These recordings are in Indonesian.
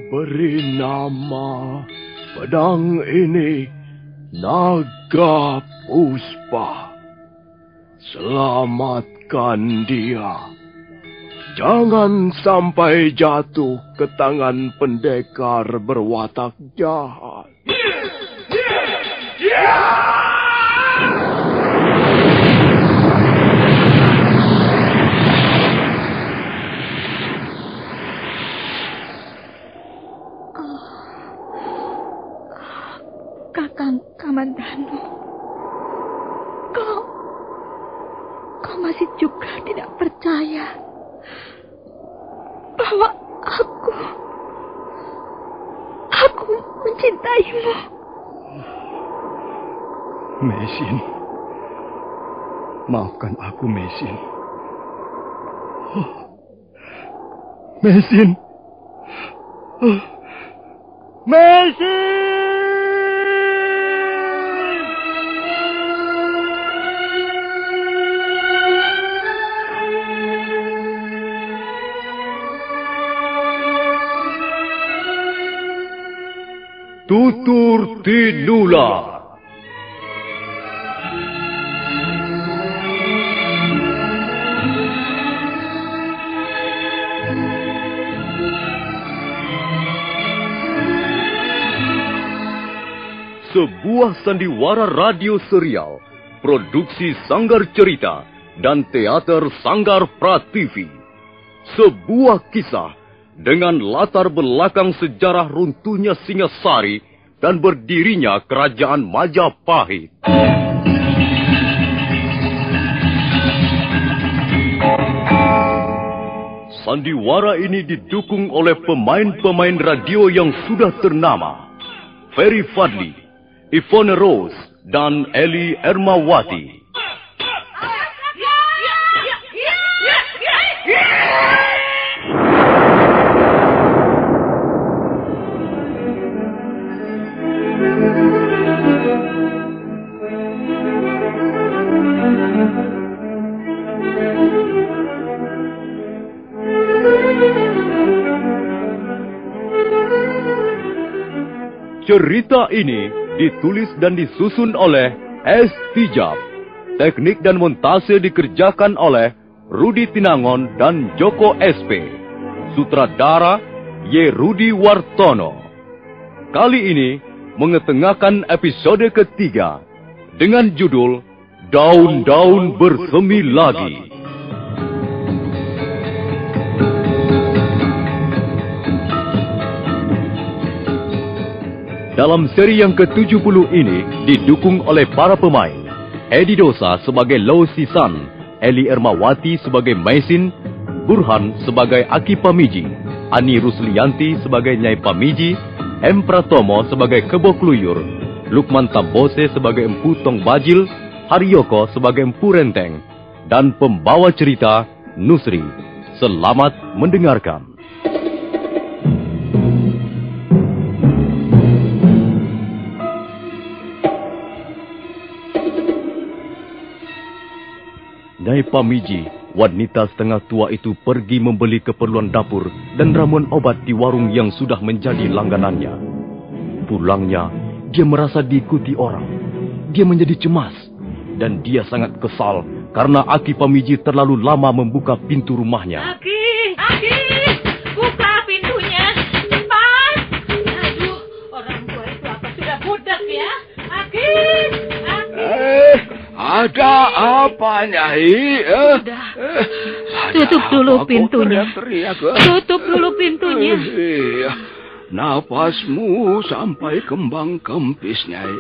Beri nama pedang ini Naga Puspa. Selamatkan dia. Jangan sampai jatuh ke tangan pendekar berwatak jahat. Kakang Kamandanu, kau masih juga tidak percaya bahwa aku mencintaimu. Mesin, maafkan aku, Mesin. Mesin. Mesin! Tutur Tinula. Sebuah sandiwara radio serial, produksi Sanggar Cerita dan Teater Sanggar Prativi. Sebuah kisah dengan latar belakang sejarah runtuhnya Singasari dan berdirinya Kerajaan Majapahit. Sandiwara ini didukung oleh pemain-pemain radio yang sudah ternama. Ferry Fadli, Ivone Rose, dan Eli Ermawati. Cerita ini ditulis dan disusun oleh S. Tijab. Teknik dan montase dikerjakan oleh Rudi Tinangon dan Joko SP. Sutradara Y. Rudi Wartono. Kali ini mengetengahkan episode ketiga dengan judul Daun-Daun Bersemi Lagi. Dalam seri yang ke-70 ini didukung oleh para pemain. Edi Dosa sebagai Lo Sisan, Eli Ermawati sebagai Mesin, Burhan sebagai Aki Pamiji, Ani Ruslianti sebagai Nyai Pamiji, M. Pratomo sebagai Kebo Kluyur, Lukman Tambose sebagai Empu Tong Bajil, Haryoko sebagai Empu Renteng, dan pembawa cerita Nusri. Selamat mendengarkan. Nyai Pamiji, wanita setengah tua itu pergi membeli keperluan dapur dan ramuan obat di warung yang sudah menjadi langganannya. Pulangnya, dia merasa diikuti orang. Dia menjadi cemas dan dia sangat kesal karena Aki Pamiji terlalu lama membuka pintu rumahnya. Aki, buka pintunya, cepat. Aduh, orang tua itu apa sudah budak ya? Aki. Ada apa, Nyai? Sudah. Tutup dulu pintunya. Tutup dulu pintunya. Napasmu sampai kembang kempis, Nyai.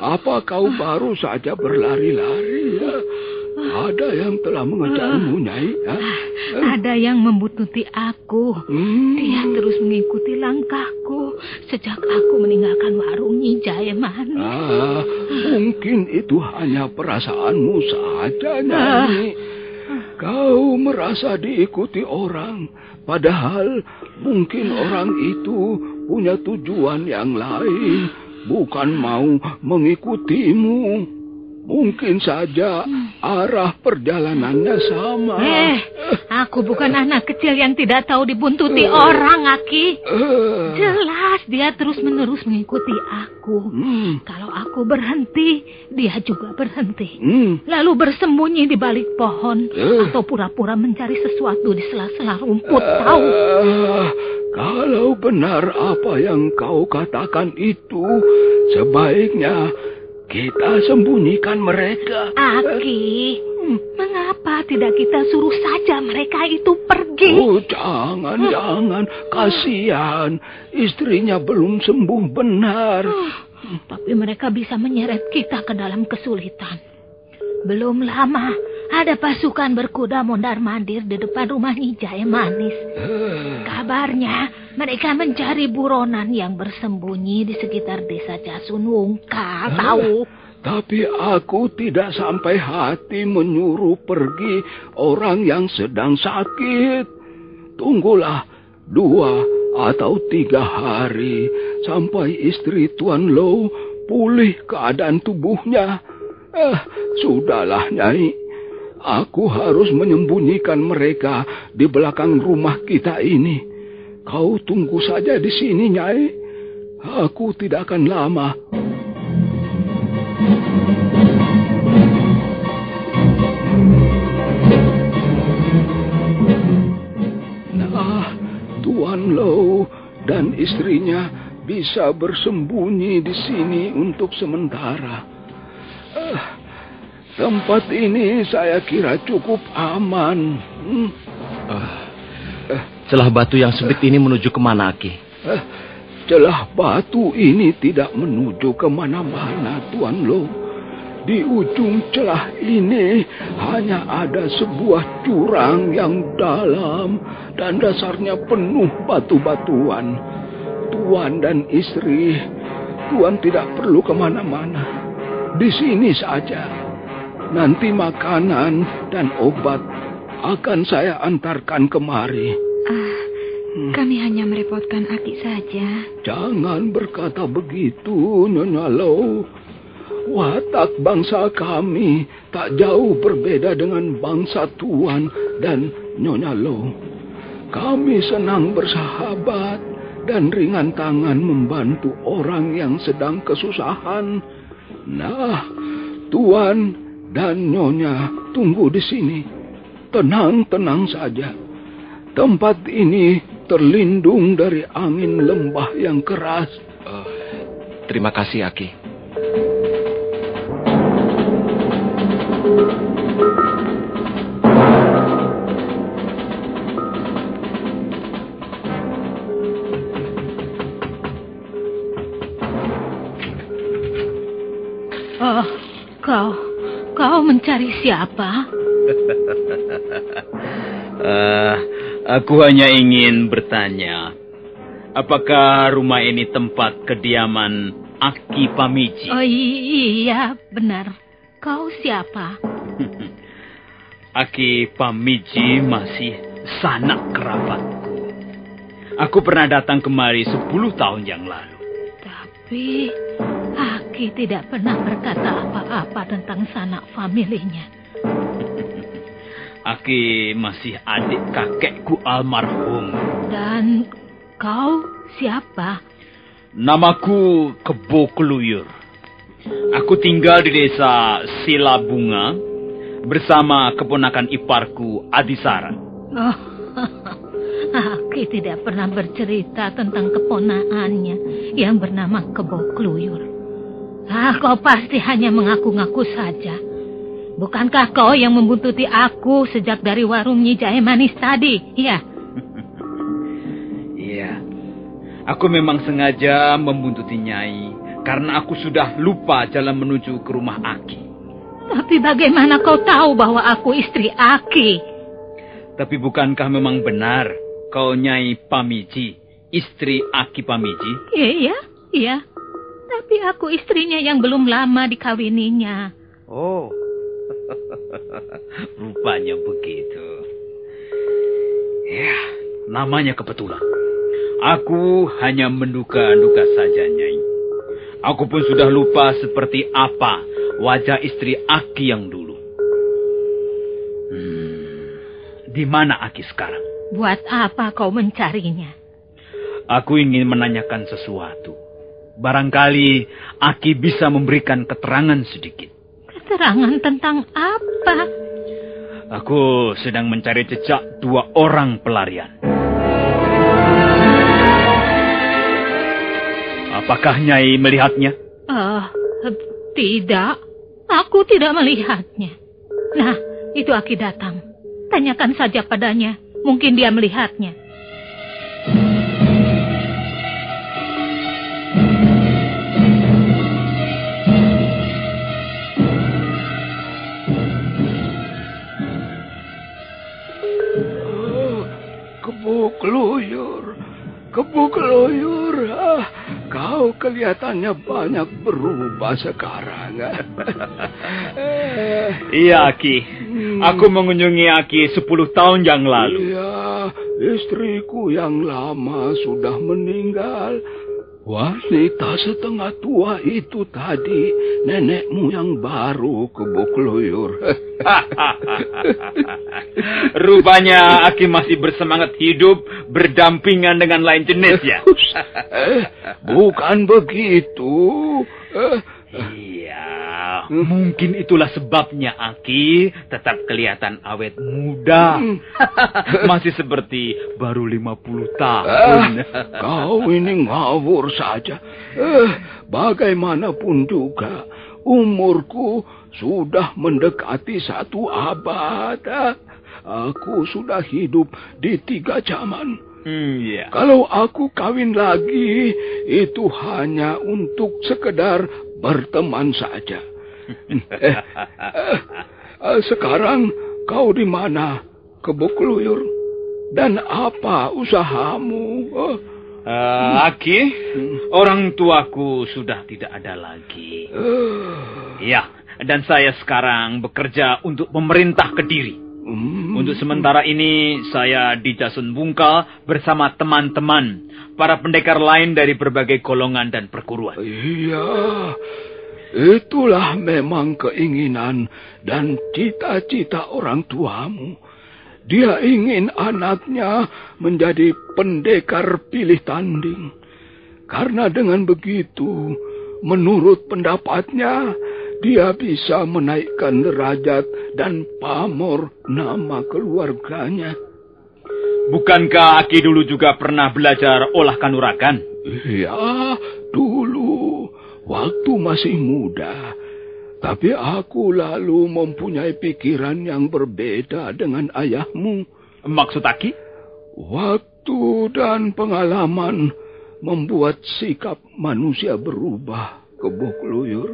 Apa kau baru saja berlari-lari? Ada yang telah mengejarmu, Nyai? Ada yang membuntuti aku. Dia terus mengikuti langkahku sejak aku meninggalkan warung Nyi Jayaman. Mungkin itu hanya perasaanmu saja, Nyai. Kau merasa diikuti orang, padahal mungkin orang itu punya tujuan yang lain, bukan mau mengikutimu. Mungkin saja arah perjalanannya sama. Aku bukan anak kecil yang tidak tahu dibuntuti orang, Aki. Jelas dia terus-menerus mengikuti aku. Kalau aku berhenti, dia juga berhenti. Lalu bersembunyi di balik pohon atau pura-pura mencari sesuatu di sela-sela rumput, tahu? Kalau benar apa yang kau katakan itu, sebaiknya kita sembunyikan mereka. Aki, mengapa tidak kita suruh saja mereka itu pergi? Oh, jangan. Kasihan. Istrinya belum sembuh benar. Tapi mereka bisa menyeret kita ke dalam kesulitan. Belum lama, ada pasukan berkuda mondar-mandir di depan rumah Nyi Jayemanis. Kabarnya, mereka mencari buronan yang bersembunyi di sekitar desa Jasunungka, tahu? Tapi aku tidak sampai hati menyuruh pergi orang yang sedang sakit. Tunggulah 2 atau 3 hari sampai istri Tuan Lo pulih keadaan tubuhnya. Sudahlah, Nyai. Aku harus menyembunyikan mereka di belakang rumah kita ini. Kau tunggu saja di sini, Nyai. Aku tidak akan lama. Nah, Tuan Lo dan istrinya bisa bersembunyi di sini untuk sementara. Tempat ini saya kira cukup aman. Celah batu yang sempit ini menuju kemana, Aki? Celah batu ini tidak menuju kemana-mana, Tuan Lo. Di ujung celah ini hanya ada sebuah jurang yang dalam dan dasarnya penuh batu-batuan. Tuan dan istri, Tuan tidak perlu kemana-mana. Di sini saja. Nanti makanan dan obat akan saya antarkan kemari. Kami hanya merepotkan Aki saja. Jangan berkata begitu, Nyonya Lo. Watak bangsa kami tak jauh berbeda dengan bangsa Tuan dan Nyonya Lo. Kami senang bersahabat dan ringan tangan membantu orang yang sedang kesusahan. Nah, Tuan dan Nyonya tunggu di sini. Tenang-tenang saja. Tempat ini terlindung dari angin lembah yang keras. Terima kasih, Aki. Kau mencari siapa? Aku hanya ingin bertanya, apakah rumah ini tempat kediaman Aki Pamiji? Oh iya, benar. Kau siapa? Aki Pamiji masih sanak kerabatku. Aku pernah datang kemari 10 tahun yang lalu. Tapi Aki tidak pernah berkata apa-apa tentang sanak familinya. Aki masih adik kakekku almarhum. Dan kau siapa? Namaku Kebo Keluyur. Aku tinggal di desa Silabunga bersama keponakan iparku Adisara. Oh, Aki tidak pernah bercerita tentang keponakannya yang bernama Kebo Keluyur. Kau pasti hanya mengaku-ngaku saja. Bukankah kau yang membuntuti aku sejak dari warung Nyi Jayemanis tadi? Iya. Iya. Aku memang sengaja membuntuti Nyai karena aku sudah lupa jalan menuju ke rumah Aki. Tapi bagaimana kau tahu bahwa aku istri Aki? Tapi bukankah memang benar kau Nyai Pamiji, istri Aki Pamiji? Iya. Tapi aku istrinya yang belum lama dikawininya. Oh. Rupanya begitu. Ya, namanya kebetulan. Aku hanya menduga-duga saja, Nyai. Aku pun sudah lupa seperti apa wajah istri Aki yang dulu. Di mana Aki sekarang? Buat apa kau mencarinya? Aku ingin menanyakan sesuatu. Barangkali Aki bisa memberikan keterangan sedikit. Keterangan tentang apa? Aku sedang mencari jejak 2 orang pelarian. Apakah Nyai melihatnya? Tidak. Aku tidak melihatnya. Nah, itu Aki datang. Tanyakan saja padanya. Mungkin dia melihatnya. Kebu Keluyur, kau kelihatannya banyak berubah sekarang. Iya, Aki. Aku mengunjungi Aki 10 tahun yang lalu. Iya, istriku yang lama sudah meninggal. Wanita setengah tua itu tadi nenekmu yang baru, Kebu Keluyur. Rupanya Aki masih bersemangat hidup berdampingan dengan lain jenis ya? Bukan begitu. Iya, mungkin itulah sebabnya Aki tetap kelihatan awet muda. Masih seperti baru 50 tahun. Kau ini ngawur saja. Bagaimanapun juga, umurku sudah mendekati 1 abad. Aku sudah hidup di 3 zaman. Iya. Kalau aku kawin lagi, itu hanya untuk sekedar berteman saja. Sekarang kau di mana, Kebu Keluyur? Dan apa usahamu? Aki, orang tuaku sudah tidak ada lagi. Iya, dan saya sekarang bekerja untuk pemerintah Kediri. Untuk sementara ini, saya di Jasun Bungkal bersama teman-teman, para pendekar lain dari berbagai golongan dan perguruan. Iya, itulah memang keinginan dan cita-cita orang tuamu. Dia ingin anaknya menjadi pendekar pilih tanding. Karena dengan begitu, menurut pendapatnya, dia bisa menaikkan derajat dan pamor nama keluarganya. Bukankah Aki dulu juga pernah belajar olah kanuragan? Iya, dulu, waktu masih muda. Tapi aku lalu mempunyai pikiran yang berbeda dengan ayahmu. Maksud Aki? Waktu dan pengalaman membuat sikap manusia berubah, Kebu Keluyur.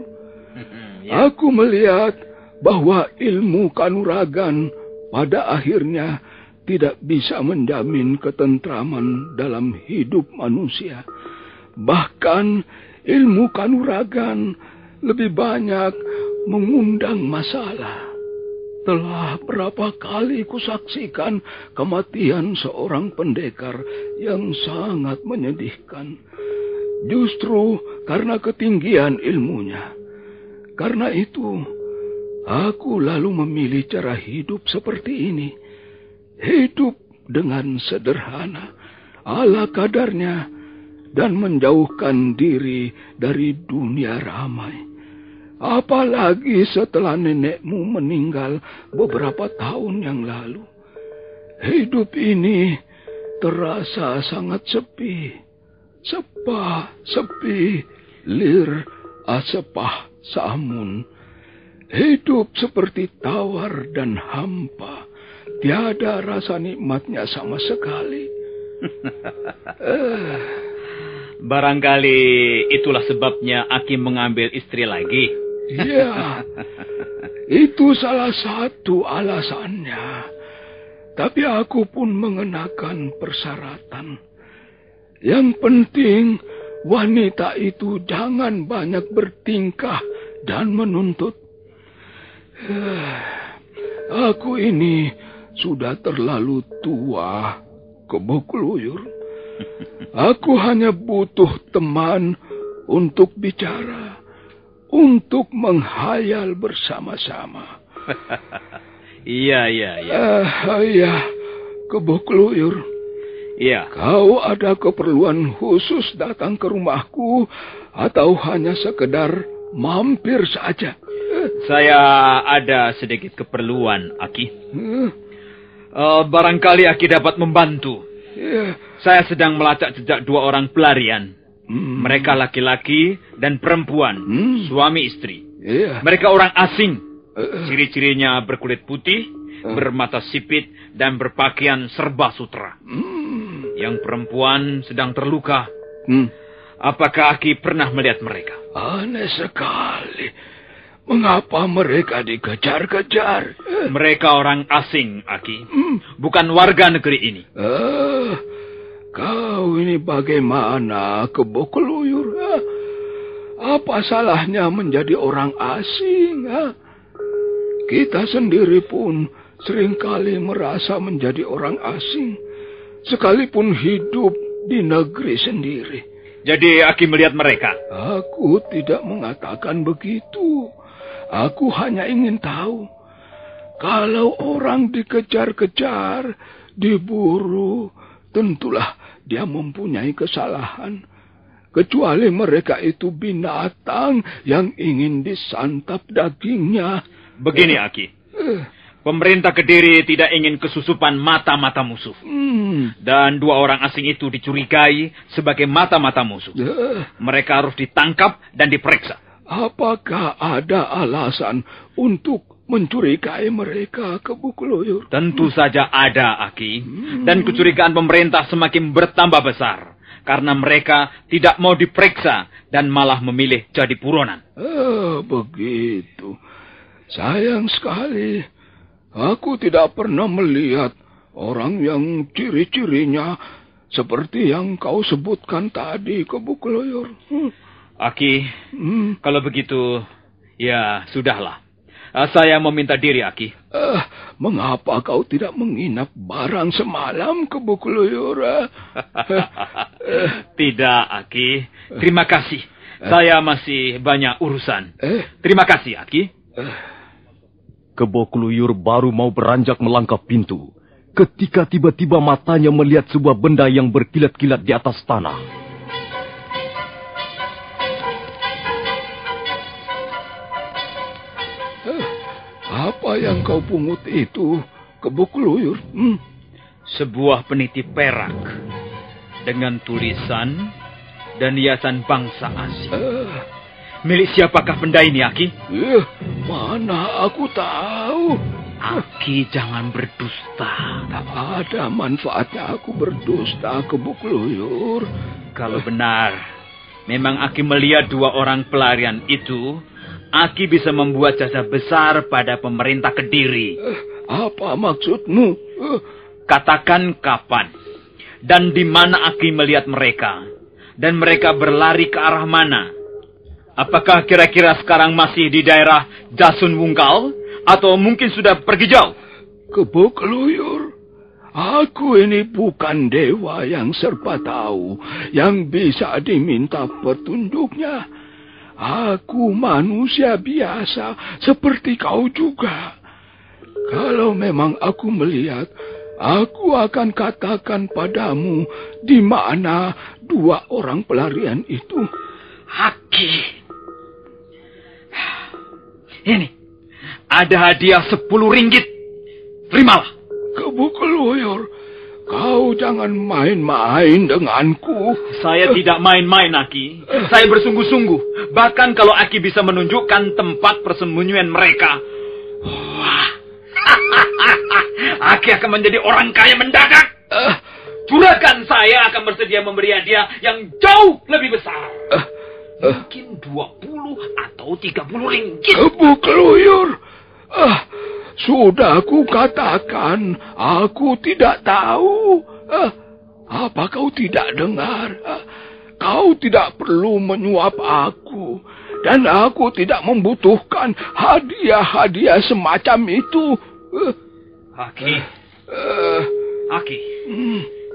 Aku melihat bahwa ilmu kanuragan pada akhirnya tidak bisa menjamin ketentraman dalam hidup manusia. Bahkan ilmu kanuragan lebih banyak mengundang masalah. Telah berapa kali kusaksikan kematian seorang pendekar yang sangat menyedihkan. Justru karena ketinggian ilmunya. Karena itu, aku lalu memilih cara hidup seperti ini. Hidup dengan sederhana, ala kadarnya, dan menjauhkan diri dari dunia ramai. Apalagi setelah nenekmu meninggal beberapa tahun yang lalu. Hidup ini terasa sangat sepi. Sepah, sepi, lir, asepah, samun. Hidup seperti tawar dan hampa. Tiada rasa nikmatnya sama sekali. Barangkali itulah sebabnya Aki mengambil istri lagi. Ya, itu salah satu alasannya. Tapi aku pun mengenakan persyaratan. Yang penting, wanita itu jangan banyak bertingkah dan menuntut. Aku ini sudah terlalu tua, Kebu Keluyur. Aku hanya butuh teman untuk bicara, untuk menghayal bersama-sama. Iya. Iya, Kebo Kluyur. Iya. Kau ada keperluan khusus datang ke rumahku atau hanya sekedar mampir saja? Saya ada sedikit keperluan, Aki. Barangkali Aki dapat membantu. Saya sedang melacak jejak 2 orang pelarian. Mereka laki-laki dan perempuan, suami istri. Mereka orang asing. Ciri-cirinya berkulit putih, bermata sipit, dan berpakaian serba sutra. Yang perempuan sedang terluka. Apakah Aki pernah melihat mereka? Aneh sekali. Mengapa mereka dikejar-kejar? Mereka orang asing, Aki. Bukan warga negeri ini. Kau ini bagaimana, Kebo Kluyur? Apa salahnya menjadi orang asing? Kita sendiri pun seringkali merasa menjadi orang asing, sekalipun hidup di negeri sendiri. Jadi Aki melihat mereka? Aku tidak mengatakan begitu. Aku hanya ingin tahu, kalau orang dikejar-kejar, diburu, tentulah dia mempunyai kesalahan. Kecuali mereka itu binatang yang ingin disantap dagingnya. Begini, Aki. Pemerintah Kediri tidak ingin kesusupan mata-mata musuh. Dan 2 orang asing itu dicurigai sebagai mata-mata musuh. Mereka harus ditangkap dan diperiksa. Apakah ada alasan untuk mencurigai mereka, Kebo Kluyur? Tentu saja ada, Aki. Dan kecurigaan pemerintah semakin bertambah besar. Karena mereka tidak mau diperiksa dan malah memilih jadi buronan. Begitu. Sayang sekali. Aku tidak pernah melihat orang yang ciri-cirinya seperti yang kau sebutkan tadi, Kebo Kluyur. Aki, kalau begitu, ya sudahlah. Saya meminta diri, Aki. Mengapa kau tidak menginap barang semalam, Kebo Kluyur? Tidak, Aki. Terima kasih. Saya masih banyak urusan. Terima kasih, Aki. Kebo Kluyur baru mau beranjak melangkah pintu, ketika tiba-tiba matanya melihat sebuah benda yang berkilat-kilat di atas tanah. Apa yang kau pungut itu, Kebo Kluyur? Sebuah peniti perak dengan tulisan dan hiasan bangsa asing. Milik siapakah benda ini, Aki? Mana aku tahu. Aki, jangan berdusta. Tak ada manfaatnya aku berdusta, Kebo Kluyur. Kalau benar, memang Aki melihat 2 orang pelarian itu, Aki bisa membuat jasa besar pada pemerintah Kediri. Apa maksudmu? Katakan kapan dan di mana Aki melihat mereka, dan mereka berlari ke arah mana. Apakah kira-kira sekarang masih di daerah Jasun Wungkal, atau mungkin sudah pergi jauh? Kebo Kluyur, aku ini bukan dewa yang serba tahu, yang bisa diminta petunjuknya. Aku manusia biasa, seperti kau juga. Kalau memang aku melihat, aku akan katakan padamu di mana 2 orang pelarian itu. Aki, ini ada hadiah 10 ringgit. Terimalah. Kebo Kluyur, kau jangan main-main denganku. Saya tidak main-main, Aki. Saya bersungguh-sungguh. Bahkan kalau Aki bisa menunjukkan tempat persembunyian mereka, wah, Aki akan menjadi orang kaya mendadak. Juragan saya akan bersedia memberi hadiah yang jauh lebih besar. Mungkin 20 atau 30 ringgit. Kebo Kluyur, sudah aku katakan, aku tidak tahu. Apa kau tidak dengar? Kau tidak perlu menyuap aku. Dan aku tidak membutuhkan hadiah-hadiah semacam itu. Aki,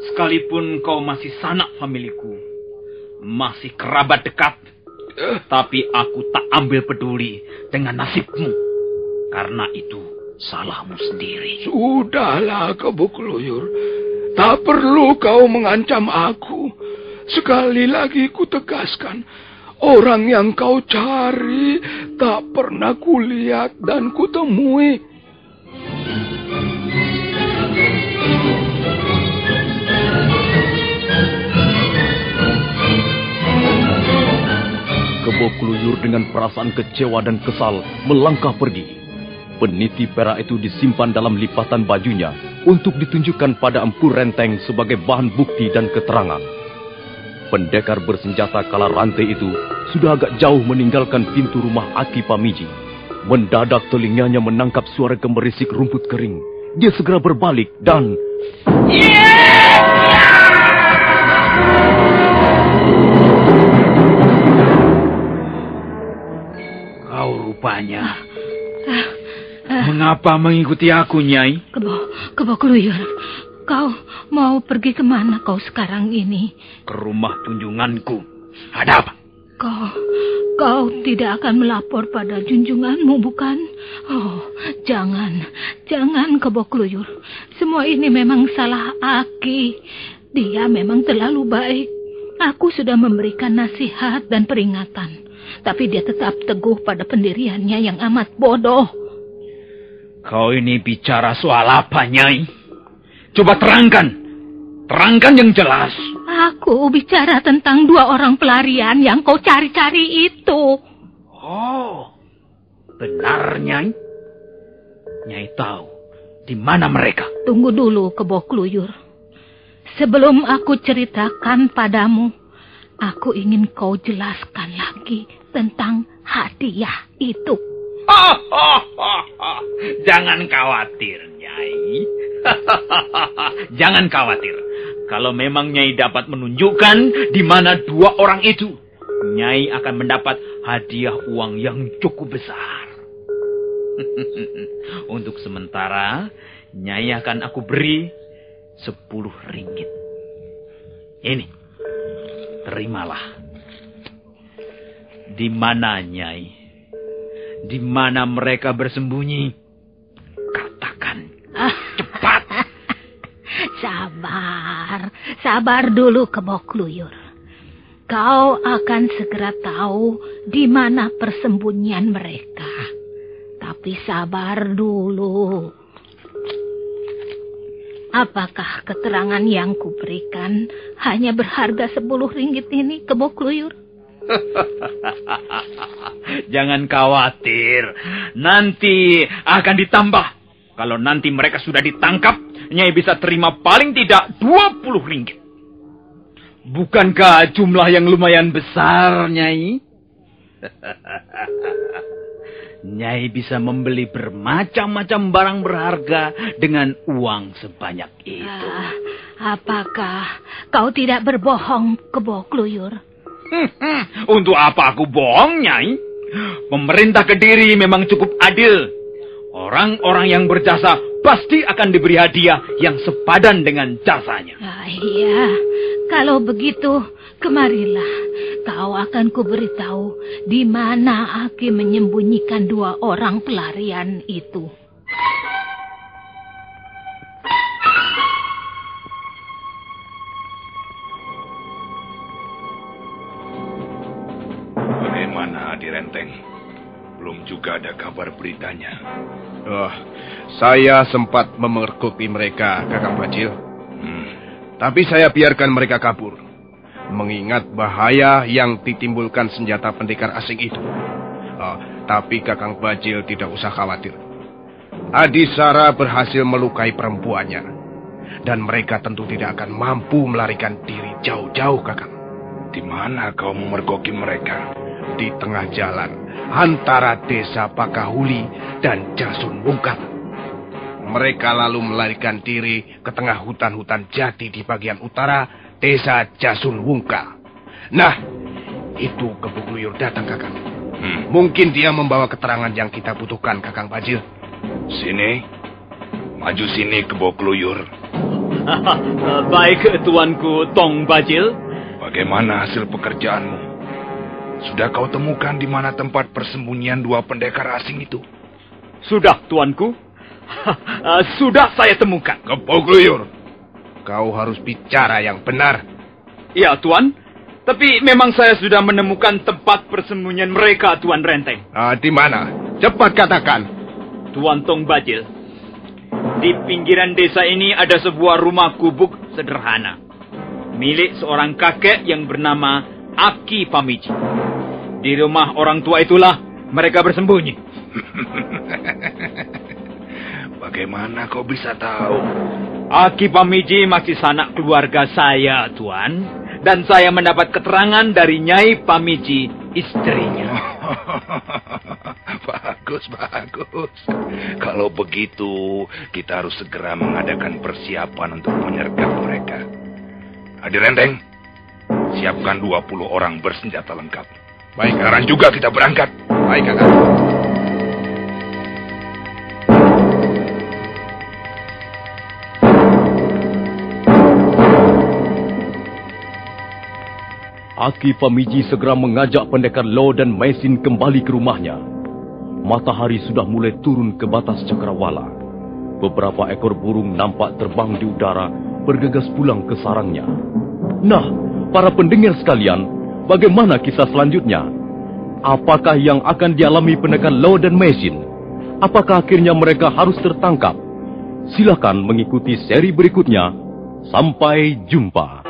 sekalipun kau masih sanak familiku, masih kerabat dekat, tapi aku tak ambil peduli dengan nasibmu. Karena itu, salahmu sendiri. Sudahlah, Kebo Keluyur. Tak perlu kau mengancam aku. Sekali lagi ku tegaskan, orang yang kau cari tak pernah kulihat dan kutemui. Kebo Keluyur dengan perasaan kecewa dan kesal melangkah pergi. Peniti perak itu disimpan dalam lipatan bajunya untuk ditunjukkan pada Empu Renteng sebagai bahan bukti dan keterangan. Pendekar bersenjata kala rantai itu sudah agak jauh meninggalkan pintu rumah Aki Pamiji. Mendadak telinganya menangkap suara gemerisik rumput kering. Dia segera berbalik dan... Kau rupanya... Mengapa mengikuti aku, Nyai? Kebo Keluyur, kau mau pergi kemana kau sekarang ini? Ke rumah tunjunganku. Ada apa? Kau tidak akan melapor pada junjunganmu, bukan? Oh, jangan Kebo Keluyur. Semua ini memang salah Aki. Dia memang terlalu baik. Aku sudah memberikan nasihat dan peringatan. Tapi dia tetap teguh pada pendiriannya yang amat bodoh. Kau ini bicara soal apa, Nyai? Coba terangkan. Terangkan yang jelas. Aku bicara tentang 2 orang pelarian yang kau cari-cari itu. Oh, benar, Nyai? Nyai tahu di mana mereka? Tunggu dulu, Kebo Keluyur. Sebelum aku ceritakan padamu, aku ingin kau jelaskan lagi tentang hadiah itu. Jangan khawatir, Nyai. Jangan khawatir. Kalau memang Nyai dapat menunjukkan di mana 2 orang itu, Nyai akan mendapat hadiah uang yang cukup besar. Untuk sementara, Nyai akan aku beri 10 ringgit. Ini, terimalah. Di mana, Nyai? Di mana mereka bersembunyi? Katakan. Cepat. Sabar dulu, Kebo Keluyur. Kau akan segera tahu di mana persembunyian mereka. Tapi sabar dulu. Apakah keterangan yang kuberikan hanya berharga 10 ringgit ini, Kebo Keluyur? Jangan khawatir. Nanti akan ditambah. Kalau nanti mereka sudah ditangkap, Nyai bisa terima paling tidak 20 ringgit. Bukankah jumlah yang lumayan besar, Nyai? Nyai bisa membeli bermacam-macam barang berharga dengan uang sebanyak itu. Apakah kau tidak berbohong, Kebo Keluyur? Untuk apa aku bohong, Nyai? Pemerintah Kediri memang cukup adil. Orang-orang yang berjasa pasti akan diberi hadiah yang sepadan dengan jasanya. Iya, kalau begitu, kemarilah. Kau akan kuberitahu di mana Aki menyembunyikan 2 orang pelarian itu. Bagaimana, Adi Renteng? Belum juga ada kabar beritanya. Saya sempat memergoki mereka, Kakang Bajil. Tapi saya biarkan mereka kabur. Mengingat bahaya yang ditimbulkan senjata pendekar asing itu. Tapi Kakang Bajil tidak usah khawatir. Adisara berhasil melukai perempuannya. Dan mereka tentu tidak akan mampu melarikan diri jauh-jauh, Kakang. Di mana kau memergoki mereka? Di tengah jalan antara desa Pakahuli dan Jasun Wungkal. Mereka lalu melarikan diri ke tengah hutan-hutan jati di bagian utara desa Jasun Wungkal. Nah, itu Kebo Keluyur datang, Kakang. Mungkin dia membawa keterangan yang kita butuhkan, Kakang Bajil. Sini, maju sini, Kebo Keluyur. Baik, tuanku Tong Bajil. Bagaimana hasil pekerjaanmu? Sudah kau temukan di mana tempat persembunyian 2 pendekar asing itu? Sudah, tuanku. Sudah saya temukan. Kepogluyur, kau harus bicara yang benar. Ya, Tuan. Tapi memang saya sudah menemukan tempat persembunyian mereka, Tuan Renteng. Di mana? Cepat katakan. Tuan Tong Bajil, di pinggiran desa ini ada sebuah rumah gubuk sederhana, milik seorang kakek yang bernama Aki Pamiji. Di rumah orang tua itulah mereka bersembunyi. Bagaimana kau bisa tahu? Aki Pamiji masih sanak keluarga saya, Tuan. Dan saya mendapat keterangan dari Nyai Pamiji, istrinya. Bagus. Kalau begitu, kita harus segera mengadakan persiapan untuk menyergap mereka. Hadir Renteng, siapkan 20 orang bersenjata lengkap. Baik, sekarang juga kita berangkat. Baik, Kakak. Aki Pamiji segera mengajak pendekar Lo dan Maisin kembali ke rumahnya. Matahari sudah mulai turun ke batas cakrawala. Beberapa ekor burung nampak terbang di udara, bergegas pulang ke sarangnya. Nah, para pendengar sekalian, bagaimana kisah selanjutnya? Apakah yang akan dialami pendekar Lo dan Maisin? Apakah akhirnya mereka harus tertangkap? Silakan mengikuti seri berikutnya. Sampai jumpa.